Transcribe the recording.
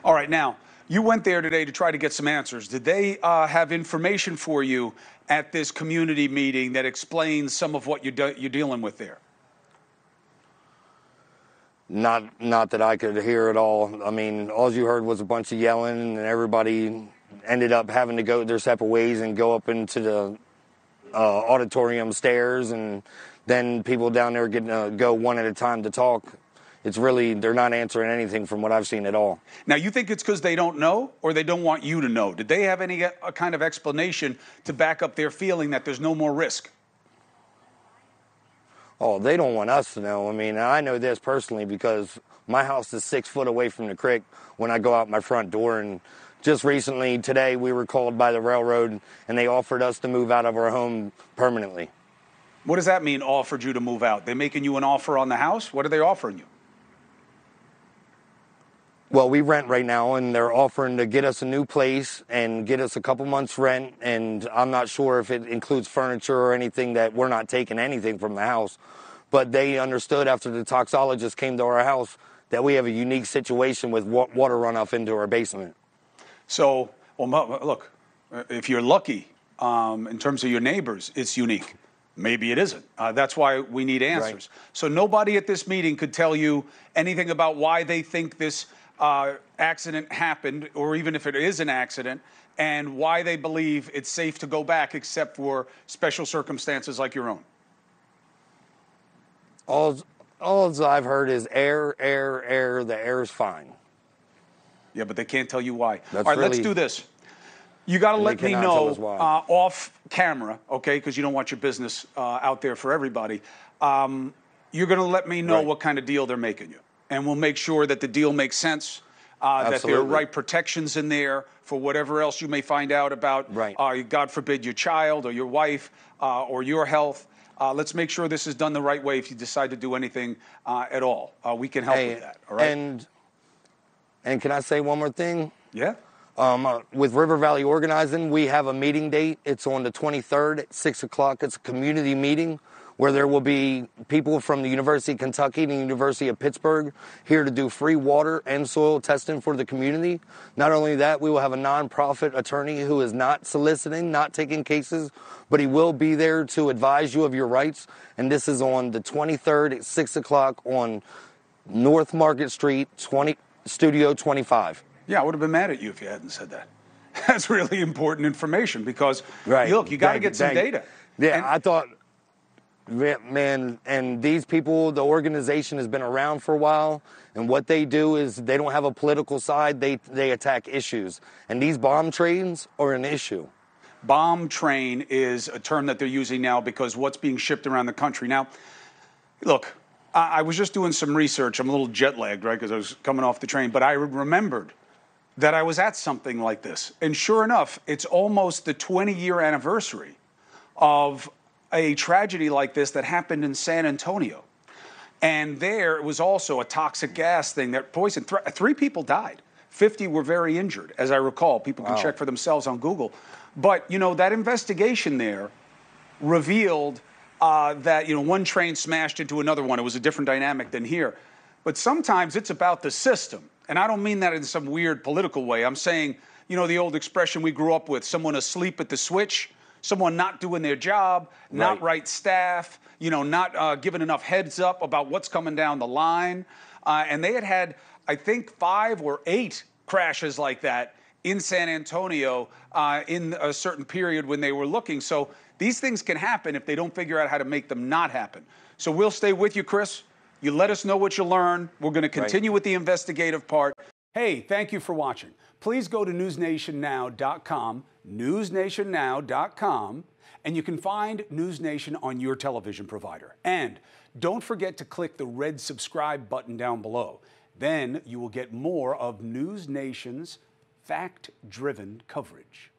All right, now, you went there today to try to get some answers. Did they have information for you at this community meeting that explains some of what you're dealing with there? Not that I could hear at all. I mean, all you heard was a bunch of yelling, and everybody ended up having to go their separate ways and go up into the auditorium stairs, and then people down there getting to go one at a time to talk. It's really, they're not answering anything from what I've seen at all. Now, you think it's because they don't know, or they don't want you to know? Did they have any kind of explanation to back up their feeling that there's no more risk? Oh, they don't want us to know. I mean, I know this personally because my house is 6 foot away from the creek when I go out my front door. And just recently, today, we were called by the railroad, and they offered us to move out of our home permanently. What does that mean, offered you to move out? They're making you an offer on the house? What are they offering you? Well, we rent right now, and they're offering to get us a new place and get us a couple months rent, and I'm not sure if it includes furniture or anything, that we're not taking anything from the house. But they understood after the toxologist came to our house that we have a unique situation with water runoff into our basement. So, well, look, if you're lucky in terms of your neighbors, it's unique. Maybe it isn't. That's why we need answers. Right. So nobody at this meeting could tell you anything about why they think this accident happened, or even if it is an accident, and why they believe it's safe to go back except for special circumstances like your own. All I've heard is air, the air's fine. Yeah, but they can't tell you why. That's all right, really, let's do this. You got to let me know off camera, okay, because you don't want your business out there for everybody. You're going to let me know what kind of deal they're making you. And we'll make sure that the deal makes sense, that there are right protections in there for whatever else you may find out about, God forbid, your child or your wife or your health. Let's make sure this is done the right way if you decide to do anything at all. We can help with that, all right? And can I say one more thing? Yeah. With River Valley Organizing, we have a meeting date. It's on the 23rd at 6 o'clock. It's a community meeting where there will be people from the University of Kentucky and the University of Pittsburgh here to do free water and soil testing for the community. Not only that, we will have a nonprofit attorney who is not soliciting, not taking cases, but he will be there to advise you of your rights. And this is on the 23rd at 6 o'clock on North Market Street, Studio 25. Yeah, I would have been mad at you if you hadn't said that. That's really important information because, look, you got to get some data. Yeah, I thought... Man, and these people, the organization has been around for a while, and what they do is they don't have a political side, they attack issues. And these bomb trains are an issue. Bomb train is a term that they're using now because what's being shipped around the country. Now, look, I was just doing some research. I'm a little jet lagged, right, because I was coming off the train, but I remembered that I was at something like this. And sure enough, it's almost the 20-year anniversary of a tragedy like this that happened in San Antonio. And there it was also a toxic gas thing that poisoned. 3 people died. 50 were very injured, as I recall. People can check for themselves on Google. But, you know, that investigation there revealed that, you know, one train smashed into another one. It was a different dynamic than here. But sometimes it's about the system. And I don't mean that in some weird political way. I'm saying, you know, the old expression we grew up with, someone asleep at the switch, someone not doing their job, not right staff, you know, not giving enough heads up about what's coming down the line. And they had, I think, 5 or 8 crashes like that in San Antonio in a certain period when they were looking. So these things can happen if they don't figure out how to make them not happen. So we'll stay with you, Chris. You let us know what you learn. We're going to continue with the investigative part. Hey, thank you for watching. Please go to newsnationnow.com, newsnationnow.com, and you can find News Nation on your television provider. And don't forget to click the red subscribe button down below. Then you will get more of News Nation's fact-driven coverage.